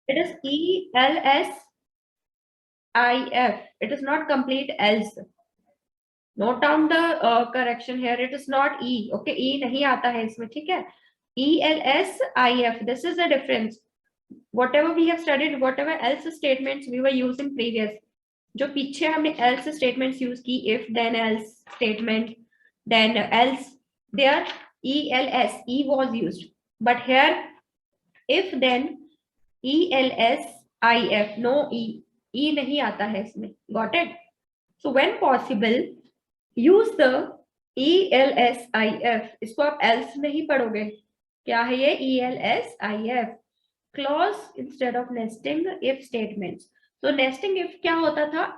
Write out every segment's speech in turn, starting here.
It is ELSIF. It is not complete else. Note down the correction here. It is not E. Okay, E नहीं आता है इसमें, ठीक है? ELSIF. This is the difference. Whatever we have studied, whatever else statements we were using previous, जो पीछे हमने else statements use की, if then else statement, then else, there ELS, E was used, but here if then ELSIF, no E नहीं आता है इसमें. Got it? So when possible use the ELSIF. इसको आप else नहीं पढ़ोगे. क्या है ये? ELSIF, clause instead of nesting if statements. So nesting if क्या होता था?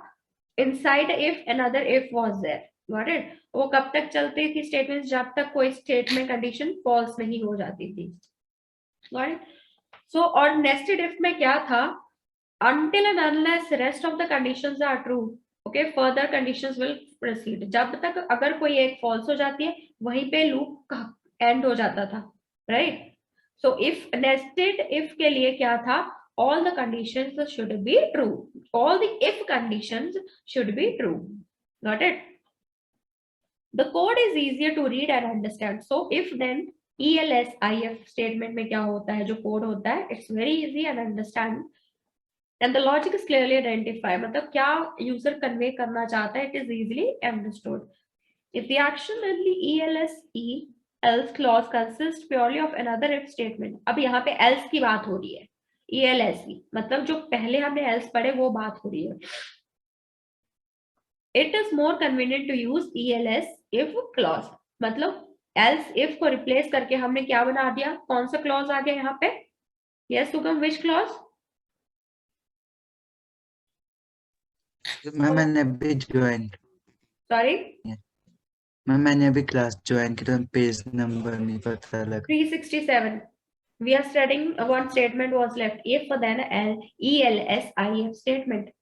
Inside if another if was there. Got it? वो कब तक चलती थी statements? जब तक कोई statement condition false नहीं हो जाती थी. Got it? So और nested if में क्या था? Until and unless rest of the conditions are true, okay, further conditions will proceed. जब तक अगर कोई एक false हो जाती है, वहीं पे loop end हो जाता था, right? So if nested if के लिए क्या था? All the conditions should be true. All the if conditions should be true. Got it? The code is easier to read and understand. So if then ELSIF statement में क्या होता है? जो code होता है, it's very easy and understand. And the logic is clearly identified. मतलब क्या user convey करना चाहता है? It is easily understood. If the action in the else clause consists purely of another if statement. अब यहाँ पे else की बात हो रही है. ELS की मतलब जो पहले हमने else पढ़े वो बात हो रही है. It is more convenient to use ELS if clause. मतलब else if को replace करके हमने क्या बना दिया? कौन सा clause आ गया यहाँ पे? Yes, Sugam, which clause? Ma'am मैंने अभी ज्वाइन. Sorry? मैम मैंने अभी क्लास ज्वाइन की तो पेज नंबर नहीं पता लगा. 367. We are studying one statement was left. If then ELSIF statement.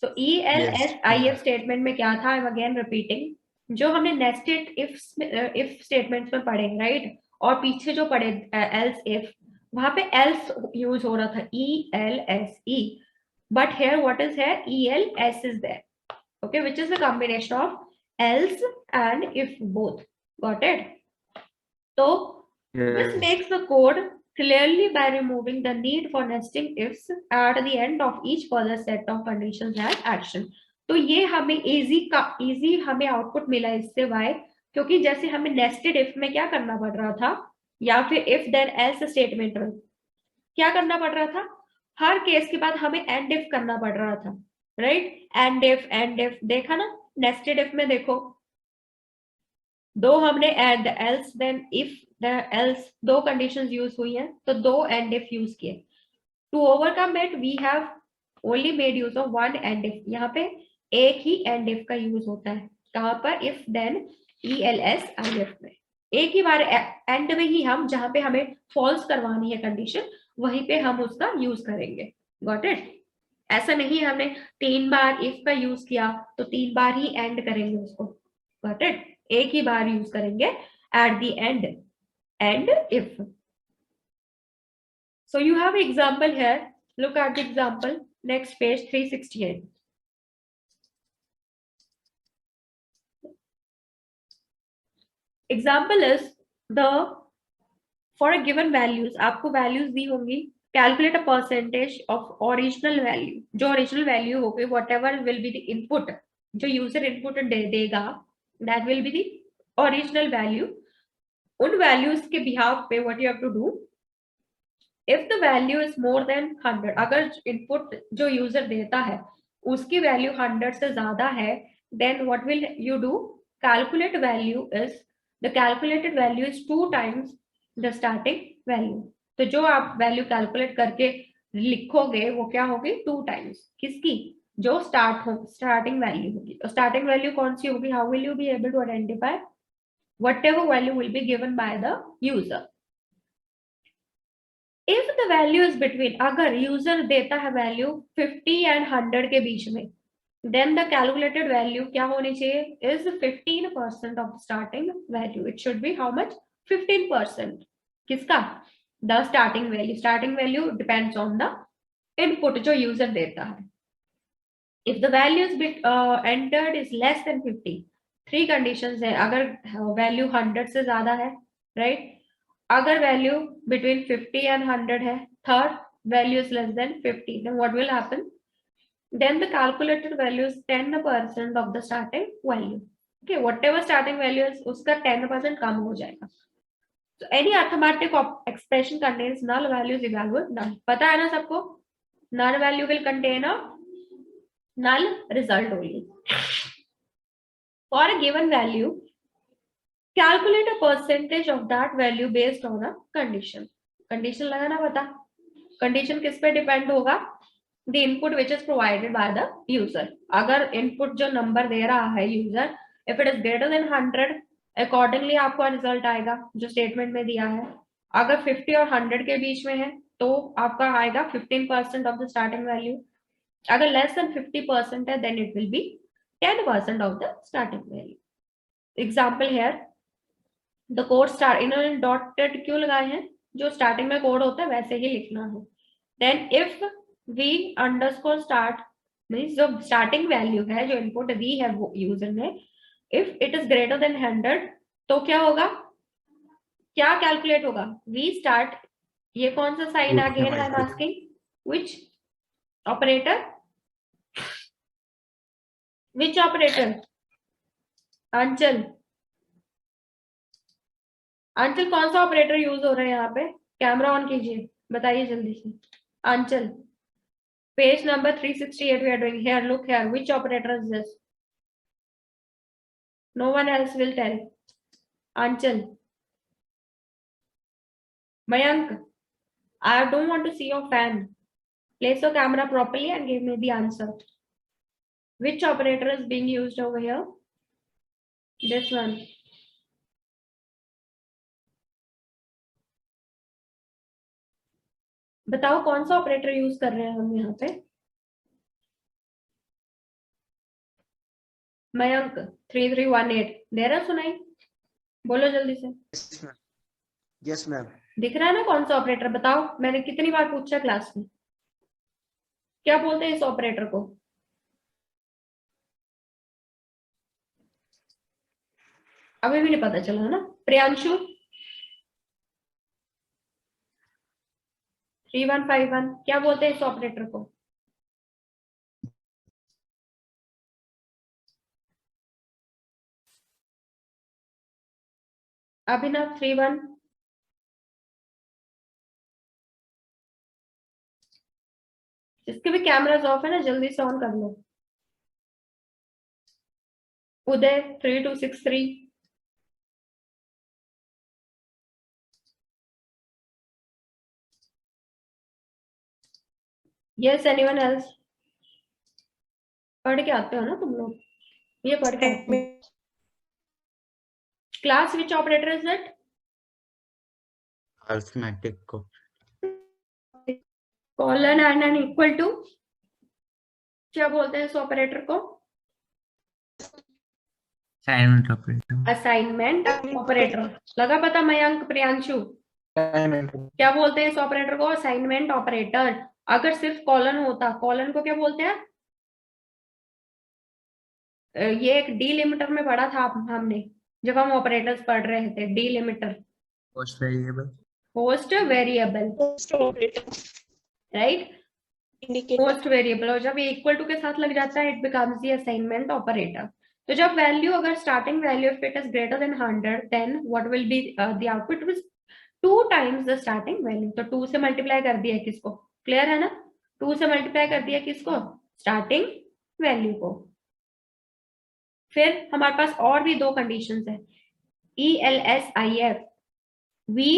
So ELSIF statement में क्या था? I'm again repeating. जो हमने nested if statements में पढ़े, right? और पीछे जो पढ़े else if, वहां पे else use हो रहा था ELSE. But here what is here? ELS is there. Okay, which is a combination of else and if both. Got it? So this makes the code clearly by removing the need for nesting ifs at the end of each further set of conditions and action. तो ये हमें easy हमें output मिला इससे. why? क्योंकि जैसे हमें nested if में क्या करना पड़ रहा था, या फिर if then else statement में क्या करना पड़ रहा था? हर केस के बाद हमें end if करना पड़ रहा था, right? and if देखा ना nested if में. देखो दो हमने and else then if the else दो conditions use हुई हैं, तो दो and if use किए. To overcome it we have only made use of one and if. यहाँ पे एक ही and if का use होता है. कहाँ पर? if then ELSIF में एक ही बार end में ही हम जहाँ पे हमें false करवानी है condition, वहीं पे हम उसका use करेंगे. Got it? ऐसा नहीं हमने 3 बार if का use किया तो 3 बार ही end करेंगे उसको. Got it? एक ही बार यूज करेंगे at the end and if. So you have example here. Look at the example. Next page 368. Example is the for a given values. आपको values दी होंगी. Calculate a percentage of original value. जो original value होगी, whatever will be the input, जो user input देगा, that will be the original value. उन values के behalf पे what you have to do? If the value is more than 100, अगर input जो user देता है उसकी value 100 से ज्यादा है, then what will you do? Calculate value is the calculated value is 2 times the starting value. तो जो आप value calculate करके लिखोगे वो क्या होगी? 2 times किसकी? जो starting value होगी. तो starting value कौन सी होगी? How will you be able to identify? Whatever value will be given by the user. If the value is between, अगर user देता है value 50 and 100 के बीच में, then the calculated value क्या होनी चाहिए? Is 15% of starting value. It should be how much? 15%. किसका? The starting value depends on the input जो यूजर देता है. If the value entered is less than 50, 3 conditions है. अगर वैल्यू 100 से ज्यादा है, राइट, अगर वैल्यू बिटवीन 50 एंड 100 है, third value is less than 50, then what will happen? Then the calculated value is 10% of the starting value. Okay, whatever starting value is, उसका 10% कम हो जाएगा. So any arithmetic expression contains null values equal to null. पता है ना सबको? Null value will contain a null result only. For a given value, calculate a percentage of that value based on a condition. Condition लगाना पता. Condition किस पे depend होगा? The input which is provided by the user. अगर input जो number दे रहा है user, if it is greater than 100, accordingly आपको रिजल्ट आएगा जो स्टेटमेंट में दिया है. अगर 50 और 100 के बीच में है तो आपका आएगा 15% ऑफ द स्टार्टिंग वैल्यू. अगर लेस देन 50% है then it will be 10% of the starting value. Example here, the code start, इन्होंने डॉटेड क्यों लगाए हैं? जो स्टार्टिंग में कोड होता है वैसे ही लिखना है. Then if we underscore start means जो स्टार्टिंग वैल्यू है जो इनपुट दी है वो यूजर ने, if it is greater than 100 तो क्या होगा, क्या कैलकुलेट होगा? V start. ये कौन सा sign again I am asking, which operator? Which operator? Anchal, Anchal कौन सा ऑपरेटर यूज हो रहा है यहाँ पे? कैमरा ऑन कीजिए, बताइए जल्दी से. अंचल, page number 368 we are doing here. Look here, which operator is this? No one else will tell. Anchal, Mayank, I don't want to see your fan. Place your camera properly and give me the answer. Which operator is being used over here? This one. बताओ कौन सा operator use कर रहे हैं हम यहाँ पे? मयंक 3318 दे रहा सुनाई, बोलो जल्दी से. Yes ma'am. दिख रहा है ना कौन सा ऑपरेटर? बताओ, मैंने कितनी बार पूछा क्लास में. क्या बोलते हैं इस ऑपरेटर को? अभी भी नहीं पता चला ना. प्रियांशु 3151 क्या बोलते हैं इस ऑपरेटर को? अभिनव 31, जिसके भी कैमरास ऑफ है ना जल्दी से ऑन कर लो. उदय 3263, यस एनीवन एल्स? पढ़ के आते हो ना तुम लोग, ये पढ़ के आते हो. Class which operator is that? Arithmetic को कॉलन एंड इक्वल टू, क्या बोलते हैं इस ऑपरेटर को? Assignment operator. Assignment operator. लगा पता मयंक, प्रियांशु? क्या बोलते हैं इस ऑपरेटर को? Assignment operator. अगर सिर्फ कॉलन होता, कॉलन को क्या बोलते हैं? ये एक डीलिमिटर में पढ़ा था हमने जब हम ऑपरेटर्स पढ़ रहे थे. Delimiter, post variable, post variable, right, post variable. और जब ये इक्वल टू के साथ लग जाता है it becomes the assignment operator. तो जब वैल्यू, अगर starting value if it is greater than 100 then what will be the output will 2 times the starting value. तो 2 से मल्टीप्लाई कर दिया किसको? क्लियर है ना? 2 से मल्टीप्लाई कर दिया किसको? स्टार्टिंग वैल्यू को. फिर हमारे पास और भी 2 कंडीशंस है. ELSIF, वी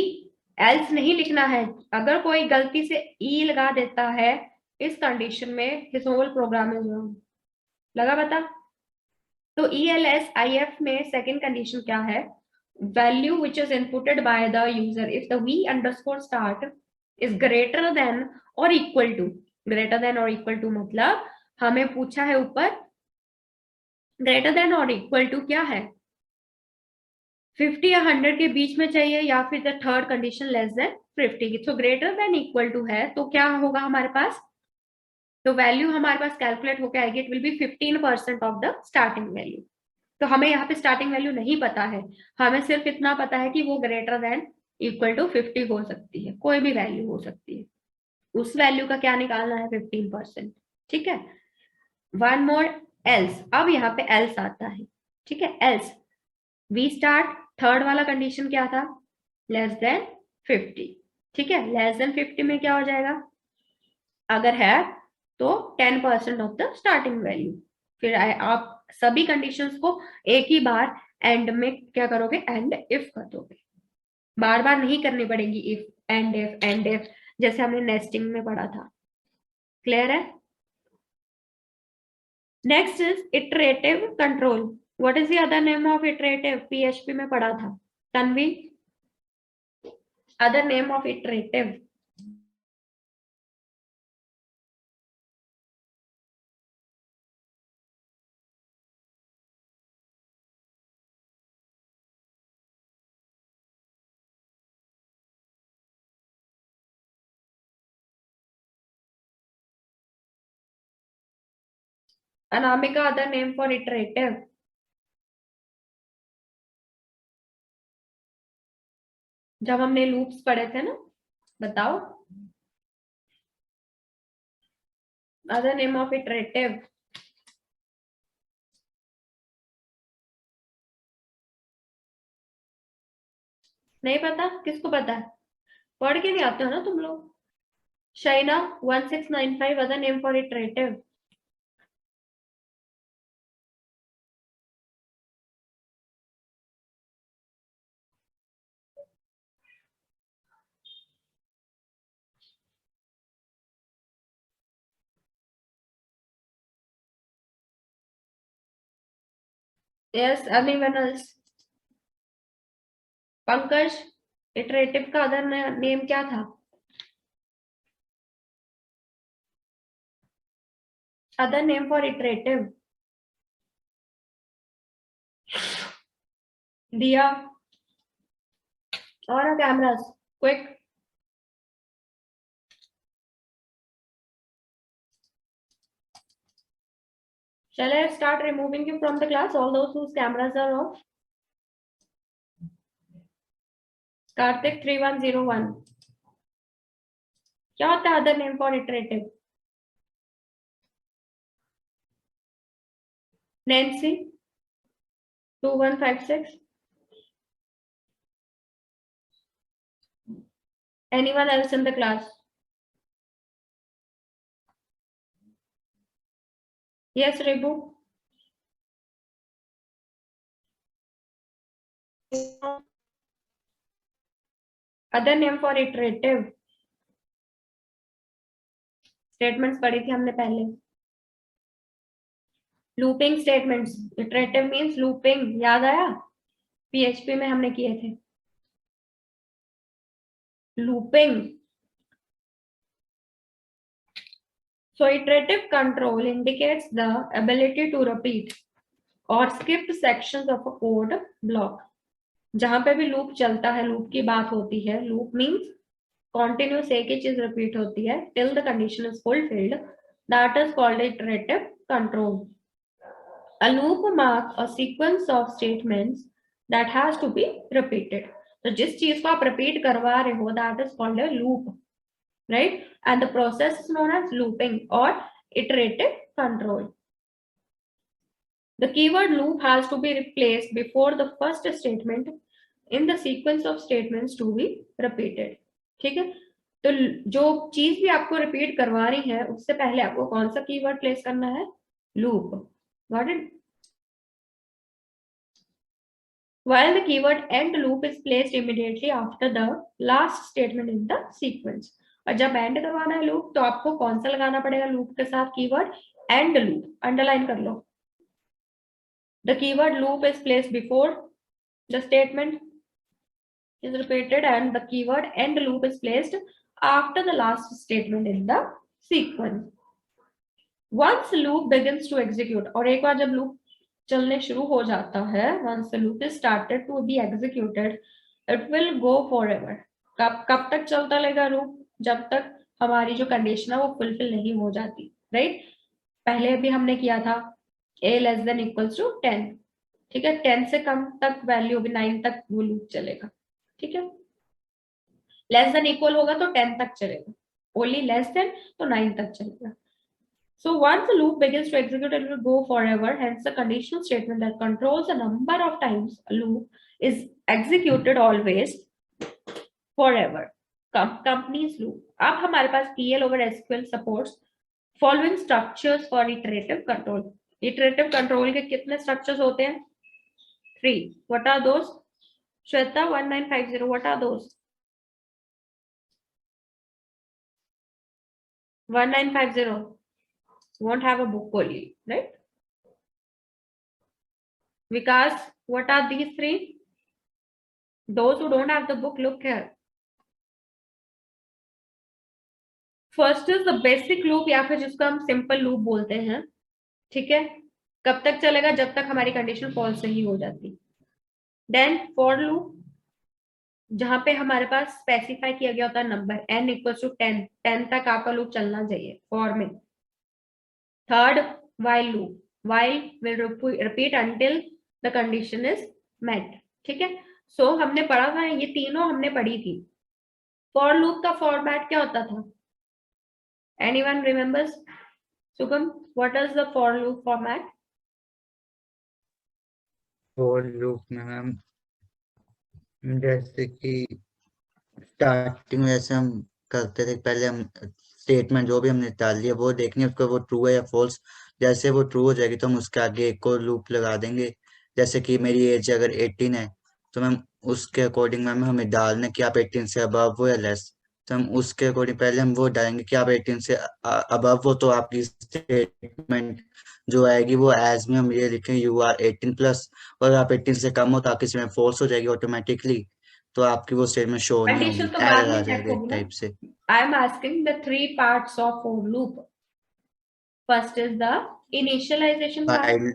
एल्स नहीं लिखना है. अगर कोई गलती से ई लगा देता है इस कंडीशन में, his whole program is wrong. लगा पता? तो ELSIF में सेकंड कंडीशन क्या है? Value which is inputted by the user if the V underscore start is greater than और इक्वल टू. ग्रेटर देन और इक्वल टू मतलब हमें पूछा है ऊपर ग्रेटर देन और इक्वल टू क्या है? 50 या 100 के बीच में चाहिए, या फिर the third condition less than 50 की। तो ग्रेटर देन इक्वल टू है तो क्या होगा हमारे पास, तो वैल्यू हमारे पास कैलकुलेट होकर आएगी, it will B 15% of the starting value. तो हमें यहाँ पे स्टार्टिंग वैल्यू नहीं पता है, हमें सिर्फ इतना पता है कि वो ग्रेटर देन इक्वल टू 50 हो सकती है, कोई भी वैल्यू हो सकती है, उस वैल्यू का क्या निकालना है, 15%। ठीक है, वन मोर एल्स, अब यहाँ पे एल्स आता है। ठीक है, एल्स वी स्टार्ट, थर्ड वाला कंडीशन क्या था, लेस देन 50। ठीक है, लेस देन 50 में क्या हो जाएगा, अगर है तो 10% ऑफ द स्टार्टिंग वैल्यू। फिर आप सभी कंडीशंस को एक ही बार एंड में क्या करोगे, एंड इफ कर दोगे, बार बार नहीं करनी पड़ेगी इफ एंड इफ, जैसे हमने नेस्टिंग में पढ़ा था। क्लियर है? Next is iterative control. What is the other name of iterative, PHP में पढ़ा था Tanvi, other name of iterative. Anamika, other name for iterative. जब हमने लूप्स पढ़े थे ना, बताओ अदर नेम ऑफ इटरेटिव। नहीं पता, किसको पता है, पढ़ के नहीं आते हो ना तुम लोग। Shaina 1695, other name for iterative. Yes, anyone else? Pankaj, iterative का अदर नेम क्या था, अदर नेम फॉर इटरेटिव? दिया और cameras, quick. Shall I start removing you from the class, all those whose cameras are off? Karthik 3101, क्या होता है other name for iterative? Nancy 2156, anyone else in the class? Yes, Rebu. Other name for iterative statements पढ़ी थी हमने पहले। Looping statements, iterative means looping, याद आया, PHP में हमने किए थे looping. So iterative control indicates the ability to repeat or skip sections of a code block। जहां पे भी लूप चलता है, लूप की बात होती है, लूप मींस कॉन्टिन्यूस एक ही चीज रिपीट होती है till the condition is fulfilled, that is called iterative control। A loop marks a sequence of statements that has to be repeated। तो जिस चीज को आप रिपीट करवा रहे हो, that is called a loop, right? And the process is known as looping or iterative control। The keyword loop has to be replaced before the first statement in the sequence of statements to be repeated। ठीक है, तो जो चीज भी आपको repeat करवा रही है उससे पहले आपको कौन सा कीवर्ड प्लेस करना है, loop. Got it? While the keyword end loop is placed immediately after the last statement in the sequence। और जब एंड करवाना है लूप तो आपको कौन सा लगाना पड़ेगा लूप के साथ, कीवर्ड एंड लूप, अंडरलाइन कर लो। The keyword loop is placed before the statement is repeated and the keyword end loop is placed after the last statement in the sequence। Once loop begins to execute, और एक बार जब loop चलने शुरू हो जाता है, once the loop is started to be executed, it will go forever. कब तक चलता रहेगा लूप? जब तक हमारी जो कंडीशन है वो फुलफिल नहीं हो जाती, राइट? पहले भी हमने किया था a less than equals to 10, ठीक है? 10 से कम तक वैल्यू भी 9 तक वो लूप चलेगा, ठीक है? लेस देन इक्वल होगा तो 10 तक चलेगा, ओनली लेस देन तो 9 तक चलेगा. So once the loop begins to execute, it will go forever. Hence, the conditional statement that controls the number of times a loop is executed always forever. Company's loop. अब हमारे पास PL over SQL supports following structures for iterative control. Iterative control के कितने structures होते हैं? 3. What are those? Shweta 1950. What are those? 1950. Won't have a book only, right? Vikas, what are these 3? Those who don't have the book, look here. First is the basic loop या फिर जिसको हम simple loop बोलते हैं, ठीक है? कब तक चलेगा? जब तक हमारी कंडीशन फॉल्स नहीं हो जाती. Then for loop, जहां पे हमारे पास स्पेसिफाई किया गया होता है नंबर n इक्वल्स टू 10, 10 तक आपका लूप चलना चाहिए फॉर में. Third, while loop, while will repeat until the condition is met, ठीक है? सो हमने पढ़ा था, ये तीनों हमने पढ़ी थी. फॉर लूप का फॉर्मेट क्या होता था? Anyone remembers? Sugam, what is the for loop format? for loop में मैम जैसे कि स्टार्टिंग में जैसे हम करते थे, पहले हम स्टेटमेंट जो भी हमने डाल दिया वो देखनी है, उसको वो ट्रू है या फॉल्स. जैसे वो ट्रू हो जाएगी तो हम उसके आगे एक और लूप लगा देंगे. जैसे कि मेरी एज अगर 18 है तो मैम उसके अकॉर्डिंग मैम हमें डालना है कि आप 18 से अबव हो या लेस. तो हम उसके अकॉर्डिंग पहले हम वो डालेंगे कि आप 18 से अबव हो, तो आपकी स्टेटमेंट जो आएगी वो एज में हम ये लिखेंगे यू आर 18+. और आप 18 से कम हो तो आपकी स्टेटमेंट फॉल्स हो जाएगी ऑटोमेटिकली, तो आपकी वो स्टेटमेंट शो नहीं होगी, कंडीशन तो बाद एरर आ में चेक जाएगा एक होगी ना. टाइप से. I am asking the 3 parts of for loop. First is the initialization part. While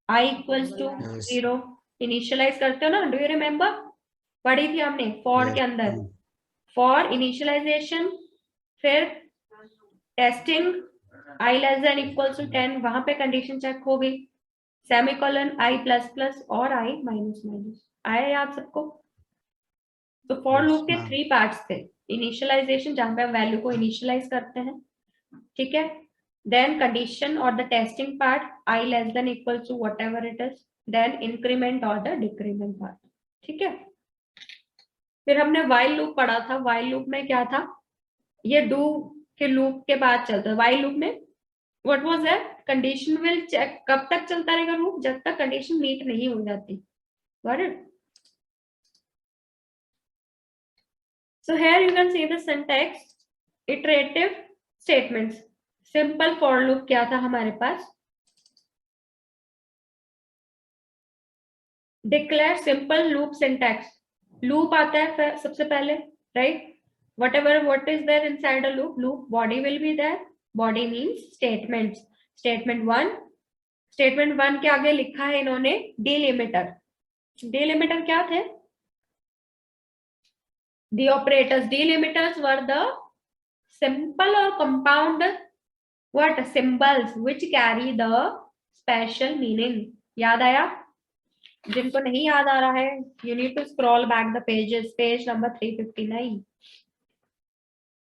I equals to yes, 0. Initialise करते हो ना, डू यू रिमेम्बर? पढ़ी थी हमने फॉर के yes, अंदर. फॉर इनिशियलाइजेशन, फिर testing i less than equals to 10, वहां पे कंडीशन चेक हो गई. सेमीकोलन i++ और i माइनस. आया याद सबको? तो फॉर yes, लूप के ma'am. 3 पार्ट्स थे. इनिशियलाइजेशन, जहां पे हम वैल्यू को इनिशियलाइज करते हैं, ठीक है? देन कंडीशन और the testing part, i less than equal to whatever it is. Then increment और द डिक्रीमेंट पार्ट, ठीक है? फिर हमने while लूप पढ़ा था. while लूप में क्या था? ये do के लूप के बाद चलता है. while लूप में what was that? Condition will check. कब तक चलता रहेगा लूप? जब तक कंडीशन मीट नहीं हो जाती. Got it? So here you can see the syntax. Iterative statements. Simple for loop क्या था हमारे पास? Declare simple loop syntax. Loop आता है सबसे पहले, right? Whatever what is there inside a loop, loop body will be there. Body means statements. Statement 1. Statement 1 के आगे लिखा है इन्होंने delimiter. Delimiter क्या थे? The operators. Delimiters were the simple or compound what symbols which carry the special meaning. याद आया? जिनको नहीं याद आ रहा है, you need to scroll back the pages, page number 359.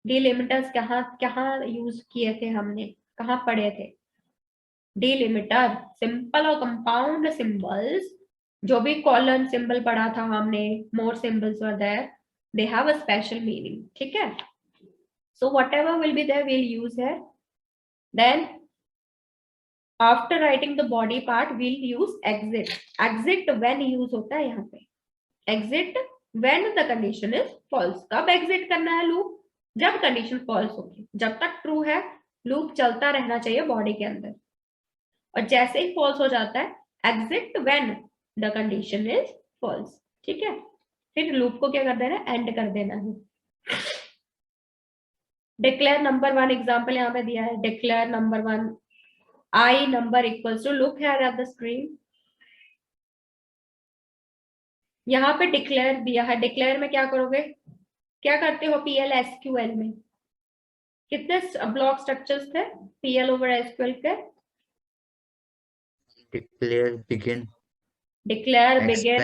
Delimiters कहाँ कहाँ यूज किए थे हमने, कहाँ पढ़े थे? Delimiter, simple और compound symbols. जो भी कॉलन सिंबल पढ़ा था हमने, more symbols were there, they have a special meaning, ठीक है? So whatever will be there we'll use here. Then after writing the body part we'll use exit. Exit when use होता है यहाँ पे. Exit when the condition is false. कब exit करना है loop? जब condition false होगी. जब तक true है loop चलता रहना चाहिए body के अंदर, और जैसे ही false हो जाता है exit when the condition is false, ठीक है? फिर loop को क्या कर देना है? end कर देना है. Declare number 1 एग्जाम्पल यहाँ पे दिया है. Declare number 1 I number equals to, look here at the screen, यहाँ पे डिक्लेयर दिया है, डिक्लेयर में क्या करोगे, क्या करते हो पीएल एसक्यूएल में, कितने ब्लॉक स्ट्रक्चर्स थे पीएल ओवर एसक्यूएल के, डिक्लेयर बिगिन डिक्लेयर बिगिन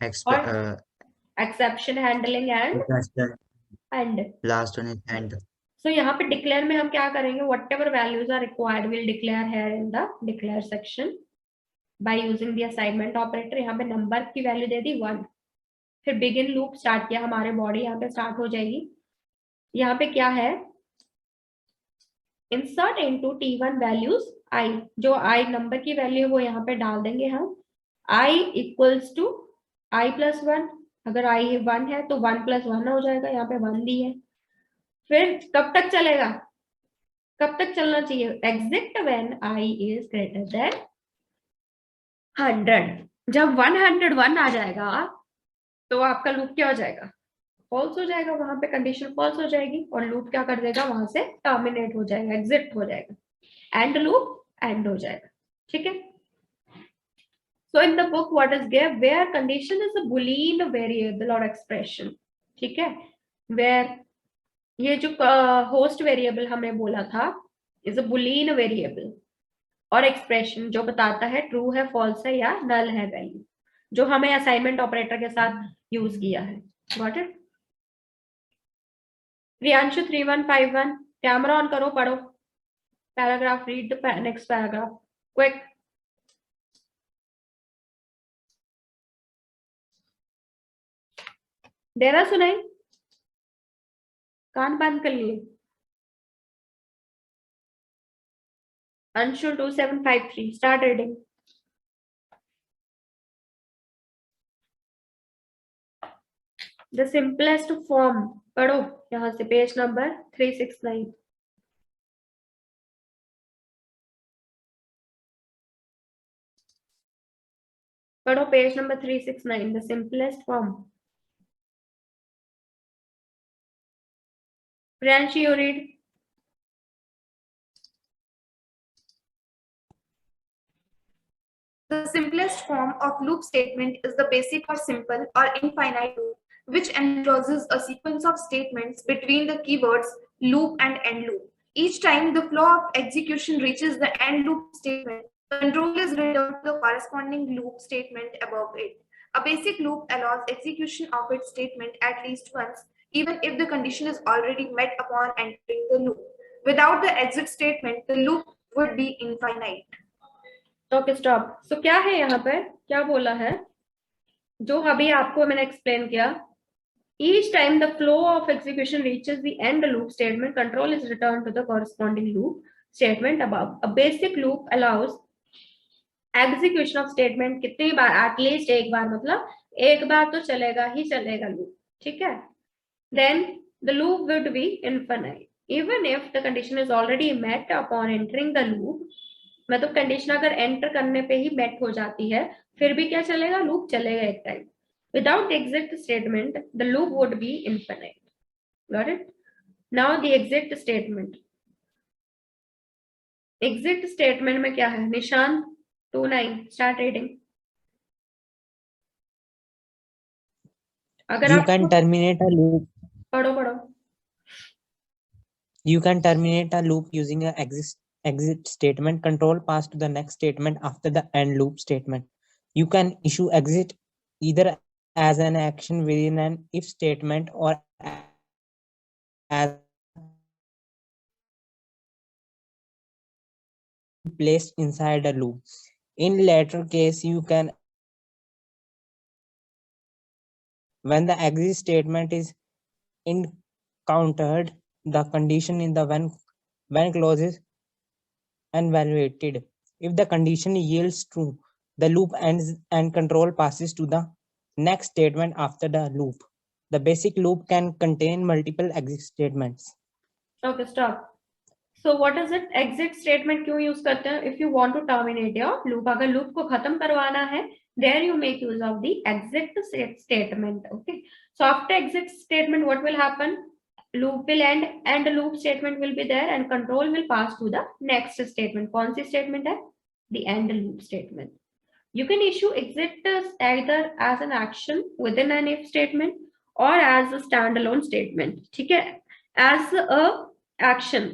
और और exception handling and last one is end. So यहाँ पे डिक्लेयर में हम क्या करेंगे, whatever values are required will declare here in the declare section by using the assignment operator. यहाँ पे नंबर की वैल्यू दे दी 1, फिर बिगिन लूप स्टार्ट किया, हमारे बॉडी यहाँ पे स्टार्ट हो जाएगी। यहाँ पे क्या है, insert into T1 values i, जो i नंबर की वैल्यू है वो यहाँ पे डाल देंगे हम, i equals to i plus 1, अगर i 1 है तो 1 प्लस 1 हो जाएगा, यहाँ पे 1 दी है। फिर कब तक चलेगा, कब तक चलना चाहिए, exit when i is greater than 100। जब 101 आ जाएगा तो आपका लूप क्या हो जाएगा, फॉल्स हो जाएगा, वहां पे कंडीशन फॉल्स हो जाएगी और लूप क्या कर देगा, वहां से टर्मिनेट हो जाएगा, एग्जिट हो जाएगा, एंड लूप एंड हो जाएगा। ठीक है, so in the book what is given, where condition is a boolean variable और एक्सप्रेशन। ठीक है, वेयर ये जो होस्ट वेरिएबल हमने बोला था इज अ बूलियन वेरिएबल, और एक्सप्रेशन जो बताता है ट्रू है, फॉल्स है या नल है वैल्यू, जो हमें असाइनमेंट ऑपरेटर के साथ यूज किया है। Got it? Priyanshu 3151 camera on करो, पढ़ो paragraph, read the next paragraph quick. देरा सुनाई, कान बंद कर लिए। Anshul 2753 start reading. The simplest form, पढ़ो यहां से पेज नंबर 369। पढ़ो page number 369, the simplest form. Priyanshi you read. The simplest form of loop statement is the basic or simple or infinite loop, which encloses a sequence of statements between the keywords loop and end loop. Each time the flow of execution reaches the end loop statement, control is returned to the corresponding loop statement above it. A basic loop allows execution of its statement at least once, even if the condition is already met upon entering the loop. Without the exit statement, the loop would be infinite. Okay stop. So क्या है यहाँ पे, क्या बोला है, जो अभी आपको मैंने एक्सप्लेन किया, each time the flow of execution reaches the end loop statement, control is returned to the corresponding loop statement above. A basic loop allows execution of statement कितनी बार, at least एक बार, मतलब एक बार तो चलेगा ही चलेगा लूप। ठीक है, then the loop would be infinite even if the condition is already met upon entering the loop। मतलब कंडीशन अगर एंटर करने पे ही मेट हो जाती है, फिर भी क्या चलेगा, लूप चलेगा एक time. Without exit statement the loop would be infinite. Got it? Now the exit statement, exit statement में क्या है, निशान 29 स्टार्ट रीडिंग। अगर you can terminate a loop, पढ़ो पढ़ो। you can terminate a loop using a exit statement, control pass to the next statement after the end loop statement. You can issue exit either as an action within an if statement or as placed inside a loop. In latter case, you can, when the exit statement is encountered, the condition in the when clause is evaluated. If the condition yields true, the loop ends and control passes to the next statement after the loop. The basic loop can contain multiple exit statements. Okay, stop. So what is it? Exit statement क्यों use करते हैं? If you want to terminate your loop, अगर loop को खत्म करवाना है, there you make use of the exit statement. Okay. So after exit statement, what will happen? loop will end and loop statement will be there and control will pass to the next statement. कौन सी statement है? The end loop statement. You can issue exit either as an action within an if statement or as a standalone statement. ठीक है? As a action.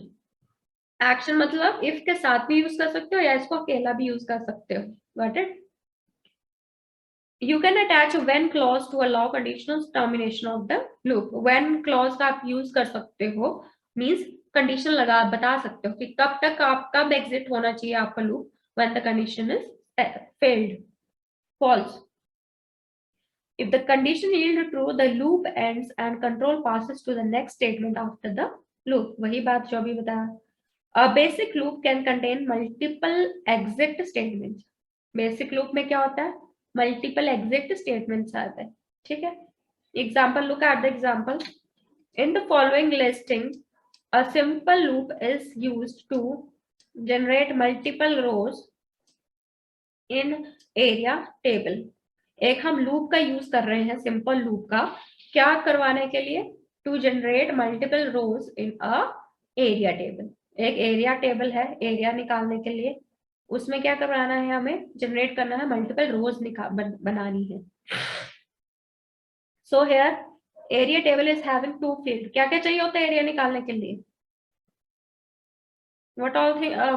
Action मतलब if के साथ भी use कर सकते हो या इसको अकेला भी यूज कर सकते हो. Got it? You can attach a when clause to allow conditional termination of the loop. When clause का आप यूज कर सकते हो means condition लगा बता सकते हो कि कब तक आप कब exit होना चाहिए आपका loop when the condition is failed, false. If the condition yield true, the loop ends and control passes to the next statement after the loop. वही बात जो अभी बताया. A basic loop can contain multiple exit statements. Basic loop में क्या होता है? Multiple exit statements आते हैं. ठीक है? Example, look at the example. In the following listing, a simple loop is used to generate multiple rows in area table. एक हम loop का use कर रहे हैं, simple loop का, क्या करवाने के लिए? To generate multiple rows in a area table. एक area table है, area निकालने के लिए, उसमें क्या करवाना है हमें? जनरेट करना है, मल्टीपल रोज बनानी है. So here area table is having two field. क्या क्या चाहिए होता है एरिया निकालने के लिए? What all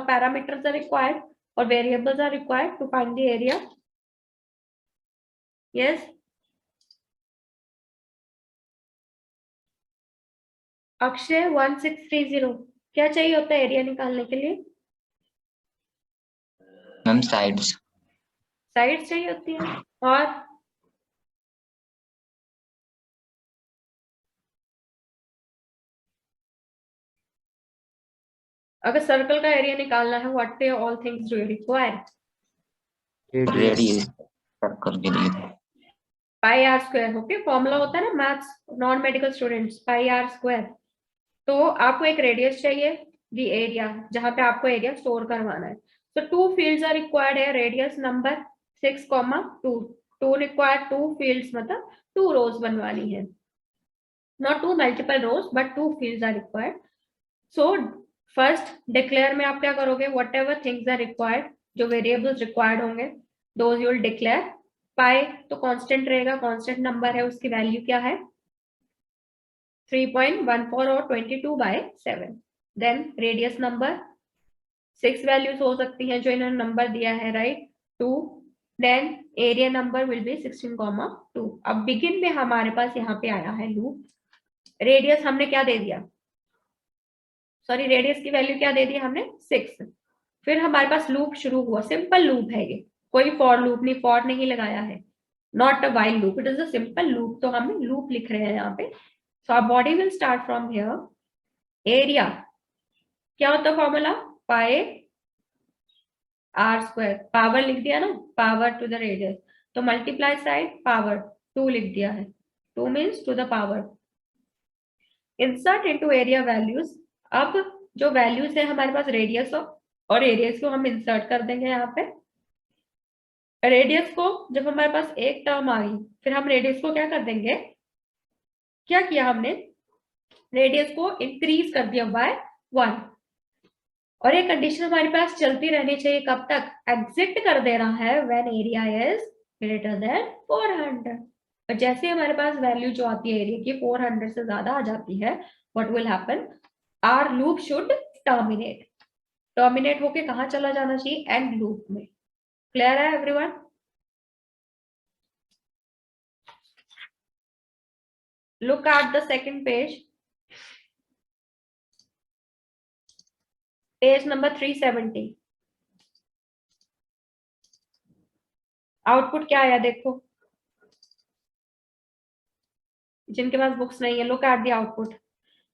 parameters are required और variables are required to find the area? Yes, Akshay 1630, क्या चाहिए होता है एरिया निकालने के लिए? मैम साइड्स चाहिए होती है. और अगर सर्कल का एरिया निकालना है, what they all things do you require? Radius circle के लिए pi r square. Okay, formula होता है ना maths non medical students, pi r square. तो आपको एक रेडियस चाहिए, द एरिया जहां पे आपको एरिया स्टोर करवाना है. तो टू फील्ड्स आर रिक्वायर्ड है, radius number 6,2. Two required, two fields मतलब टू रोज बनवानी है, not two multiple rows but two fields are required. So first declare में आप क्या करोगे? Whatever things are required, जो वेरिएबल्स रिक्वायर्ड होंगे those you will declare. Pi तो कांस्टेंट रहेगा, कांस्टेंट नंबर है, उसकी वैल्यू क्या है? 3.14 और 22/7. देन रेडियस नंबर 6 वैल्यूज हो सकती हैं जो इन्होंने नंबर दिया है, right? 2. Then area number will be 16,2. अब बिगिन में हमारे पास यहाँ पे आया है लूप. रेडियस हमने क्या दे दिया? सॉरी, रेडियस की वैल्यू क्या दे दी हमने? 6. फिर हमारे पास लूप शुरू हुआ, सिंपल लूप है ये, कोई फॉर लूप नहीं, फॉर नहीं लगाया है, not a while loop, it is a simple loop. तो हम लूप लिख रहे हैं यहाँ पे. So our body will start from here. Area क्या होता है formula? Pi r square. Power लिख दिया ना, पावर टू द रेडियस, तो मल्टीप्लाई साइड पावर 2 लिख दिया है. 2 means to the power. Insert into area values. अब जो वैल्यूज है हमारे पास रेडियस और एरियस को हम इंसर्ट कर देंगे यहाँ पे. रेडियस को जब हमारे पास एक टर्म आ गई, फिर हम रेडियस को क्या कर देंगे? क्या किया हमने? रेडियस को इंक्रीज कर दिया बाय 1. और ये कंडीशन हमारे पास चलती रहनी चाहिए कब तक? एग्जिट कर देना है when area is greater then 400. और जैसे हमारे पास वैल्यू जो आती है एरिया की 400 से ज्यादा आ जाती है, what will happen? Our loop should terminate. Terminate होके कहाँ चला जाना चाहिए? एंड लूप में. क्लियर है everyone? Look at the second page, page number 370. Output क्या आया देखो, जिनके पास बुक्स नहीं है. Look at the output.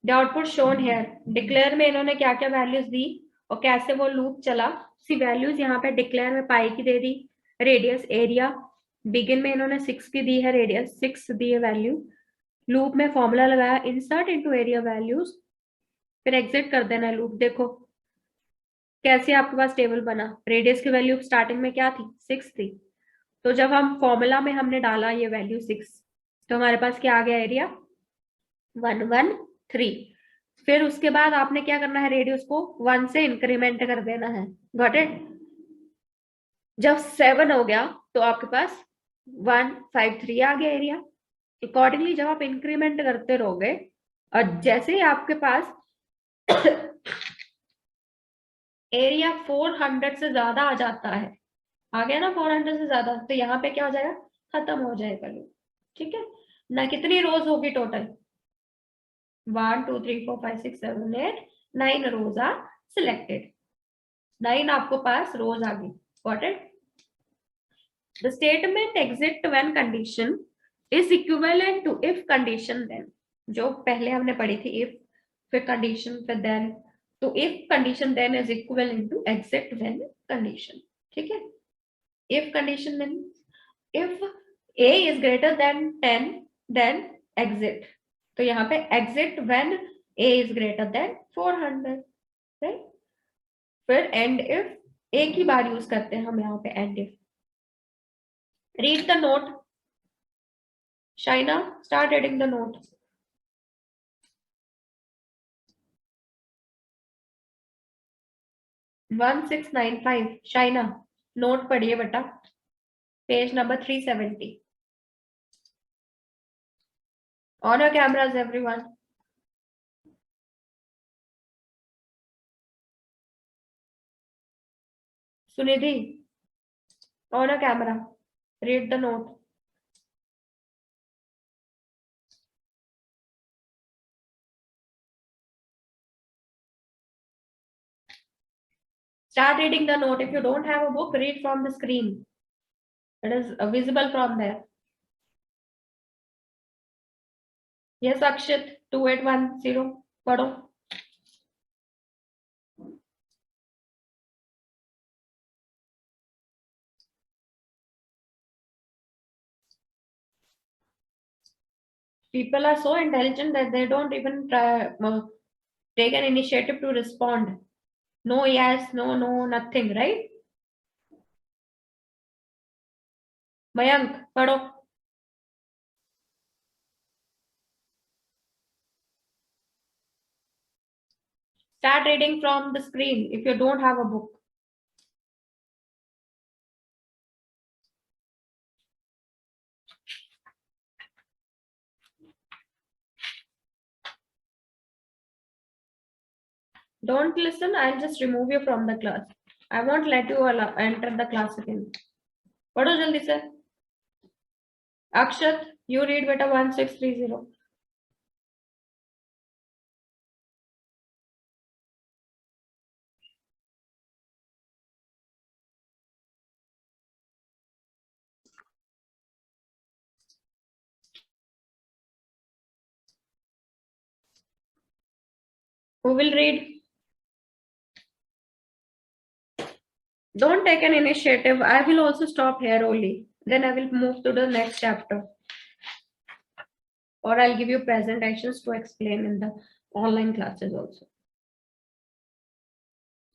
The output shown here. Declare में इन्होंने क्या क्या वैल्यूज दी और कैसे वो लूप चला. सी वैल्यूज यहाँ पे डिक्लेयर में पाई की दे दी, रेडियस, एरिया. बिगिन में इन्होंने 6 की दी है, रेडियस 6 दी है वैल्यू. लूप में फॉर्मूला लगाया, इंसर्ट इनटू एरिया वैल्यूज, फिर एग्जिट कर देना है लूप. देखो कैसे आपके पास टेबल बना. रेडियस की वैल्यू स्टार्टिंग में क्या थी? 6 थी. तो जब हम फॉर्मूला में हमने डाला ये वैल्यू 6, तो हमारे पास क्या आ गया? एरिया 11 3। फिर उसके बाद आपने क्या करना है, रेडियस को 1 से इंक्रीमेंट कर देना है। Got it? जब 7 हो गया तो आपके पास 153 आ गया एरिया। अकॉर्डिंगली जब आप इंक्रीमेंट करते रहोगे और जैसे ही आपके पास एरिया 400 से ज्यादा आ जाता है, आ गया ना 400 से ज्यादा, तो यहाँ पे क्या हो जाएगा, खत्म हो जाएगा लूप। ठीक है ना? कितनी रोज होगी टोटल? 1 2 3 4 5 6 7 8 9 rose are selected. 9 आपको पास रोज आ गई। Got it? The statement exit when condition is equivalent to if condition then, जो पहले हमने पढ़ी थी, इफ फिर कंडीशन फिर देन, तो if condition then is equivalent to exit when condition. ठीक है? If condition then, if a is greater than 10 then exit, तो यहाँ पे exit when a is greater than 400, right? फिर end if, एक ही बार यूज करते हैं हम यहाँ पे end if। read the note, Shaina, start reading the note। One 695, Shaina, note पढ़िए बेटा, page number 370। On your cameras, everyone. Sunidhi, on your camera. Read the note. Start reading the note. If you don't have a book, read from the screen. It is visible from there. Yes, Akshit, 2810. पढ़ो। People are so intelligent that they don't even try, take an initiative to respond. No, yes, no, no, nothing, right? Mayank, पढ़ो। Start reading from the screen if you don't have a book. Don't listen, I'll just remove you from the class. I won't let you enter the class again. पढ़ो जल्दी से। Akshat, you read beta 1630. Who will read? Don't take an initiative. I will also stop here only. Then I will move to the next chapter. Or I'll give you presentations to explain in the online classes also.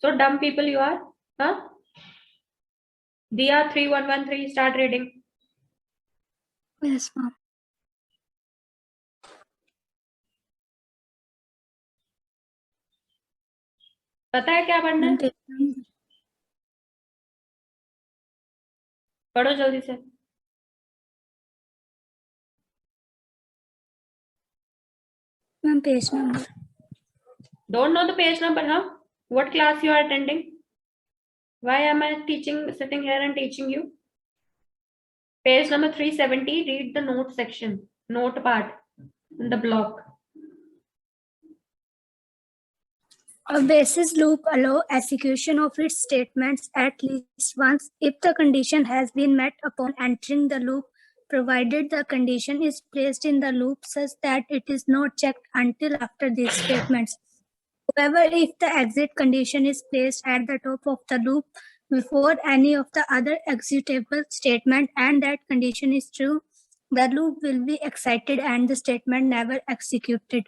So dumb people you are? Huh? Diya 3113, start reading. Yes, ma'am. पता है क्या पढ़ना है? पढ़ो जल्दी से। Ma'am, page number. Don't know the page number, huh? What class you are attending? Why am I sitting here and teaching you? Page number 370, read the note section, note part in the block. A basis loop allows execution of its statements at least once if the condition has been met upon entering the loop, provided the condition is placed in the loop such that it is not checked until after these statements. However, if the exit condition is placed at the top of the loop before any of the other executable statement and that condition is true, the loop will be excited and the statement never executed.